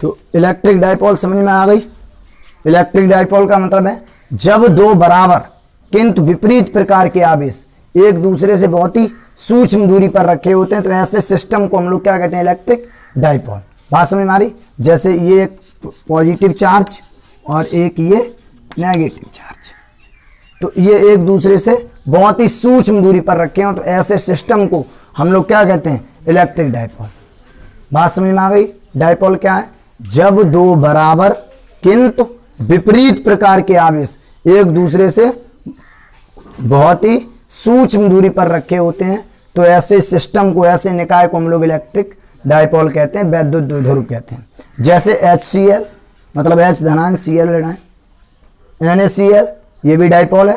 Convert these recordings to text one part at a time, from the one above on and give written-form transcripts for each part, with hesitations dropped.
तो electric dipole समझ में आ गई। इलेक्ट्रिक डाइपोल का मतलब है जब दो बराबर किंतु विपरीत प्रकार के आवेश एक दूसरे से बहुत ही सूक्ष्म दूरी पर रखे होते हैं, तो ऐसे सिस्टम को हम लोग क्या कहते हैं, इलेक्ट्रिक डाइपोल। बात समझ में आ रही। जैसे ये एक पॉजिटिव चार्ज और एक ये नेगेटिव चार्ज, तो ये एक दूसरे से बहुत ही सूक्ष्म दूरी पर रखे हो, तो ऐसे सिस्टम को हम लोग क्या कहते हैं, इलेक्ट्रिक डाइपोल। बात समझ में आ गई। डाइपोल क्या है, जब दो बराबर किंतु विपरीत प्रकार के आवेश एक दूसरे से बहुत ही सूक्ष्म दूरी पर रखे होते हैं, तो ऐसे सिस्टम को, ऐसे निकाय को हम लोग इलेक्ट्रिक डाइपोल कहते हैं, वैद्युत द्विध्रुव कहते हैं। जैसे HCl मतलब H धनान Cl ऋणान, NaCl ये भी डाइपोल है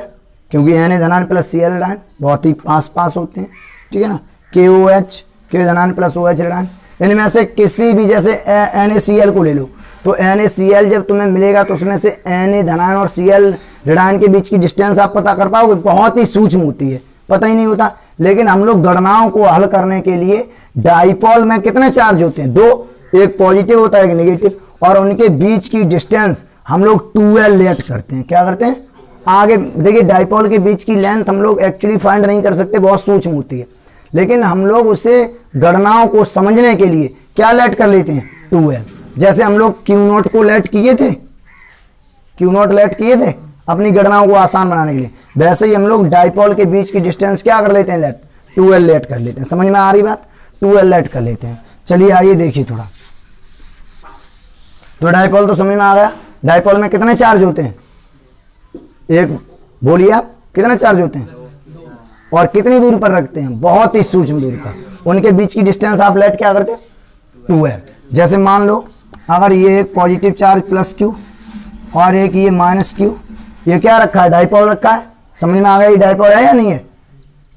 क्योंकि Na धनान प्लस Cl ऋणान बहुत ही पास पास होते हैं, ठीक है ना। KOH K धनान प्लस OH ऋणान, इनमें से किसी भी, जैसे NaCl को ले लो, तो NaCl जब तुम्हें मिलेगा तो उसमें से Na धनान और Cl ऋणान के बीच की डिस्टेंस आप पता कर पाओगे, बहुत ही सूक्ष्म होती है, पता ही नहीं होता। लेकिन हम लोग गणनाओं को हल करने के लिए डाइपोल में कितने चार्ज होते हैं, दो, एक पॉजिटिव होता है एक नेगेटिव, और उनके बीच की डिस्टेंस हम लोग 2l लेट करते हैं। क्या करते हैं, आगे देखिए डाइपोल के बीच की लेंथ हम लोग एक्चुअली फाइंड नहीं कर सकते, बहुत सूक्ष्म होती है, लेकिन हम लोग उसे गणनाओं को समझने के लिए क्या लेट कर लेते हैं, 2l। जैसे हम लोग Q0 को लेट किए थे, Q0 लेट किए थे अपनी गणनाओं को आसान बनाने के लिए, वैसे ही हम लोग डाइपोल के बीच की डिस्टेंस क्या कर लेते हैं, लेट, 2l लेट कर लेते हैं। समझ में आ रही बात, 2l लेट कर लेते हैं। चलिए आइए देखिए थोड़ा, तो डाइपोल तो समझ में आ गया। डाइपोल में कितने चार्ज होते हैं, एक बोलिए आप, कितने चार्ज होते हैं और कितनी दूरी पर रखते हैं, बहुत ही सूक्ष्म दूरी पर। उनके बीच की डिस्टेंस आप लेट क्या करते हैं, 2l। जैसे मान लो अगर ये एक पॉजिटिव चार्ज प्लस Q और एक ये माइनस Q, ये क्या रखा है, डाइपोल रखा है। समझ में आ गया, ये डाइपोल है या नहीं है,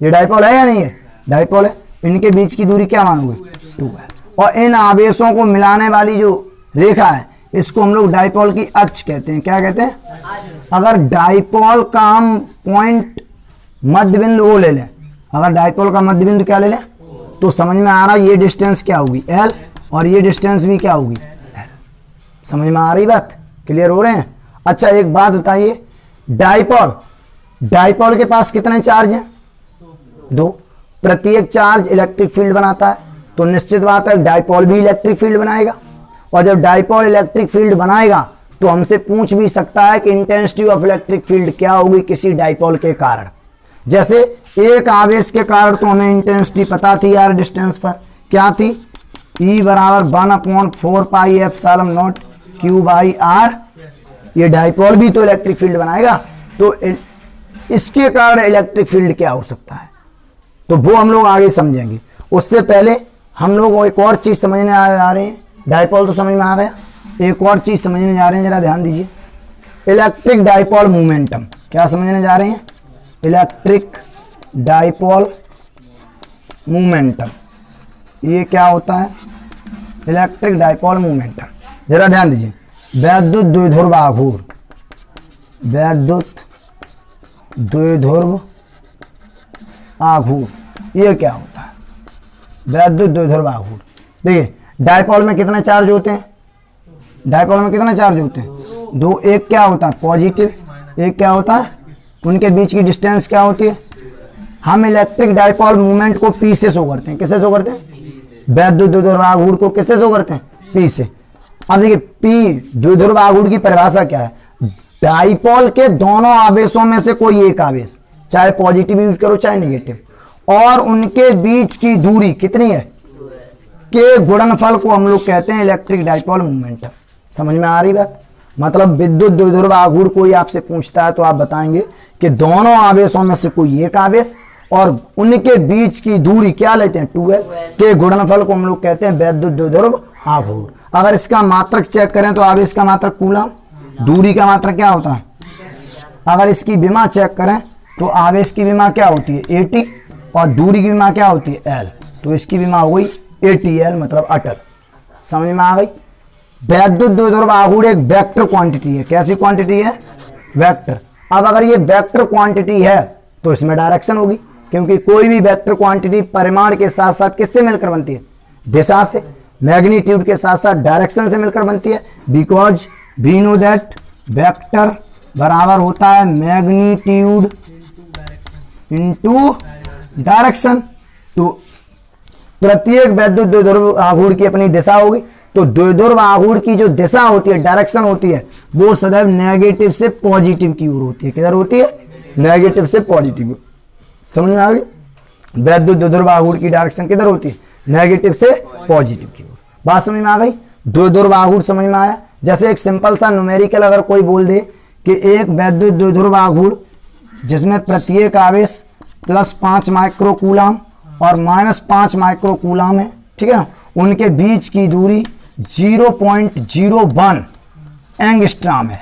ये डाइपोल है या नहीं है, डाइपोल है। इनके बीच की दूरी क्या मानोगे, 2l। और इन आवेशों को मिलाने वाली जो रेखा है इसको हम लोग डाइपोल की अक्ष कहते हैं। क्या कहते हैं, अगर डाइपोल का हम पॉइंट मध्य बिंदु वो ले लें, अगर डाइपोल का मध्य बिंदु क्या ले लें, तो समझ में आ रहा है ये डिस्टेंस क्या होगी, l, और ये डिस्टेंस भी क्या होगी, l। समझ में आ रही बात, क्लियर हो रहे हैं। अच्छा एक बात बताइए, डाइपोल के पास कितने चार्ज हैं, दो। प्रत्येक चार्ज इलेक्ट्रिक फील्ड बनाता है, तो निश्चित बात है डाइपोल भी इलेक्ट्रिक फील्ड बनाएगा, और जब डाइपोल इलेक्ट्रिक फील्ड बनाएगा तो हमसे पूछ भी सकता है कि इंटेंसिटी ऑफ इलेक्ट्रिक फील्ड क्या होगी किसी डाइपोल के कारण। जैसे एक आवेश के कारण तो हमें इंटेंसिटी पता थी यार, डिस्टेंस पर क्या थी, E बराबर 1/4 pi epsilon not Q by R। ये डाइपोल भी तो इलेक्ट्रिक फील्ड बनाएगा, तो इसके कारण इलेक्ट्रिक फील्ड क्या हो सकता है, तो वो हम लोग आगे समझेंगे। उससे पहले हम लोग एक और चीज समझने आ रहे हैं, डाइपोल तो समझ में आ गया, एक और चीज समझने जा रहे हैं, जरा ध्यान दीजिए। इलेक्ट्रिक डाइपोल मोमेंटम, क्या समझने जा रहे हैं, इलेक्ट्रिक डाइपोल मोमेंटम। ये क्या होता है, इलेक्ट्रिक डाइपोल मोमेंटम, जरा ध्यान दीजिए। वैद्युत द्विध्रुव आघूर्ण, वैद्युत द्विध्रुव आघूर्ण, ये क्या होता है, वैद्युत द्विध्रुव आघूर्ण। देखिए डाइपोल में कितने चार्ज होते हैं, डाइपोल में कितने चार्ज होते हैं, दो। एक क्या होता है पॉजिटिव, एक क्या होता है, उनके बीच की डिस्टेंस क्या होती है। हम इलेक्ट्रिक डाइपोल मूवमेंट को P से शो करते हैं, किससे शो करते हैं, वैद्युत द्विध्रुव आघूर्ण को किससे शो करते हैं, P से। अब देखिए P द्विध्रुव आघूर्ण की परिभाषा क्या है, डाइपोल के दोनों आवेशों में से कोई एक आवेश, चाहे पॉजिटिव यूज करो चाहे नेगेटिव, और उनके बीच की दूरी कितनी है, के गुणनफल को हम लोग कहते हैं इलेक्ट्रिक डाइपोल मोमेंटम। समझ में आ रही बात, मतलब विद्युत द्विध्रुव आघूर्ण कोई आपसे पूछता है तो आप बताएंगे कि दोनों आवेशों में से कोई एक आवेश और उनके बीच की दूरी क्या लेते हैं, 2l, के गुणनफल को हम लोग कहते हैं वैद्युत द्विध्रुव आघूर्ण। अगर इसका मात्रक चेक करें तो आवेश का मात्रक कूलम, दूरी का मात्रक क्या होता है। अगर इसकी विमा चेक करें तो आवेश की विमा क्या होती है, AT, और दूरी की विमा क्या होती है, L, तो इसकी विमा हो गई ATL, मतलब अटल। समझ में आ गई। वैद्युत द्विध्रुव आघूर्ण एक वेक्टर क्वांटिटी है, कैसी क्वांटिटी है, वेक्टर। अब अगर ये वेक्टर क्वांटिटी है तो इसमें डायरेक्शन होगी, क्योंकि कोई भी वेक्टर क्वांटिटी परिमाण के साथ साथ किससे मिलकर बनती है, दिशा से। मैग्नीट्यूड के साथ साथ डायरेक्शन से मिलकर बनती है, because we know that vector बराबर होता है मैग्नीट्यूड इनटू डायरेक्शन। तो प्रत्येक वैद्युत द्विध्रुव आघूर्ण की अपनी दिशा होगी, तो द्विध्रुव आघूर्ण की जो दिशा होती है, डायरेक्शन होती है, वो सदैव नेगेटिव से पॉजिटिव की ओर होती है। किधर होती है? नेगेटिव से पॉजिटिव। समझ में आ गई? वैद्युत द्विध्रुव आघूर्ण की डायरेक्शन किधर होती है? नेगेटिव से पॉजिटिव की ओर। बात समझ में आ गई? द्विध्रुव आघूर्ण समझ में आया? जैसे एक सिंपल सा न्यूमेरिकल अगर कोई बोल दे कि एक वैद्युत द्विध्रुव आघूर्ण जिसमें प्रत्येक आवेश +5 माइक्रोकूलम और -5 माइक्रोकूलम है, ठीक है ना, उनके बीच की दूरी 0.01 एंगस्ट्रॉम है,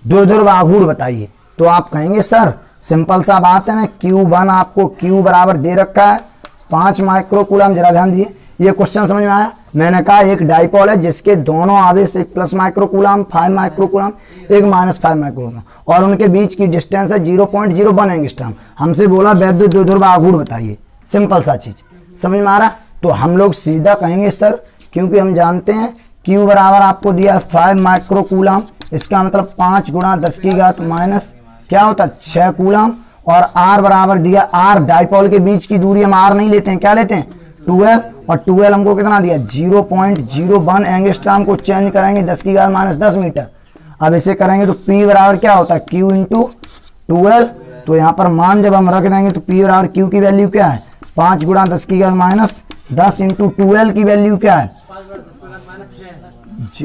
द्विध्रुव आघूर्ण बताइए। तो आप कहेंगे सर सिंपल सा बात है, मैं Q1 आपको Q बराबर दे रखा है 5 माइक्रोकूलम। जरा ध्यान दिए, ये क्वेश्चन समझ में आया? मैंने कहा एक डाइपोल है जिसके दोनों आवेश, एक +5 माइक्रोकूलम, 5 माइक्रोकूलम, एक -5 माइक्रोकूलम, और उनके बीच की डिस्टेंस है 0.01 एंगस्ट्रॉम। हमसे बोला वैद्युत द्विध्रुव आघूर्ण बताइए, सिंपल सा चीज। समझ में आ रहा? तो हम लोग सीधा कहेंगे सर, क्योंकि हम जानते हैं Q बराबर आपको दिया 5 माइक्रोकूलम, इसका मतलब 5 × 10⁻⁻, क्या होता है 6 कूलम, और R बराबर दिया, R डाइपोल के बीच की दूरी हम R नहीं लेते हैं, क्या लेते हैं 12, और 12 हमको कितना दिया 0.01 एंगस्ट्रॉम को चेंज करेंगे 10⁻10 मीटर। अब इसे करेंगे तो P बराबर क्या होता है Q × 12। तो यहाँ पर मान जब हम रख देंगे तो P बराबर Q की वैल्यू क्या है 5 × 10⁻10 × 12 की वैल्यू क्या है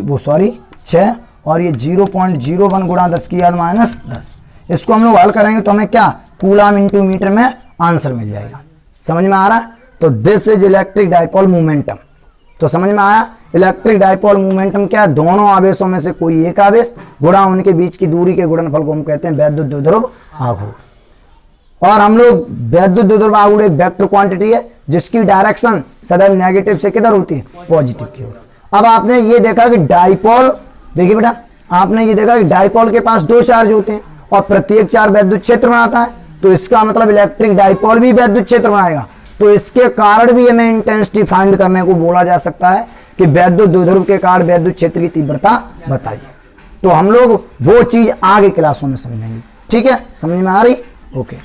वो सॉरी 6, और ये 0.01 × 10⁻10। इसको हम लोग हल करेंगे तो हमें क्या कूलम इंटू मीटर में आंसर मिल जाएगा। समझ में आ रहा है? तो this is electric dipole momentum. तो समझ में आया? इलेक्ट्रिक डाइपोल मोमेंटम क्या है? दोनों आवेशों में से कोई एक आवेश गुणा उनके बीच की दूरी के गुणनफल को हम कहते हैं वैद्युत द्विध्रुव आघूर्ण। और हम लोग वैद्युत द्विध्रुव आघूर्ण एक वेक्टर क्वांटिटी है जिसकी डायरेक्शन सदैव नेगेटिव से किधर होती है? पॉजिटिव की ओर। अब आपने ये देखा कि डाइपोल, देखिए बेटा, आपने ये देखा कि डाइपोल के पास 2 चार्ज होते हैं और प्रत्येक चार्ज विद्युत क्षेत्र बनाता है, तो इसका मतलब इलेक्ट्रिक डाइपोल भी विद्युत क्षेत्र बनाएगा। तो इसके कारण भी हमें इंटेंसिटी फाइंड करने को बोला जा सकता है कि वैद्युत द्विध्रुव के कारण विद्युत क्षेत्र की तीव्रता बताइए। तो हम लोग वो चीज आगे क्लासों में समझेंगे। ठीक है, समझ में आ रही? ओके।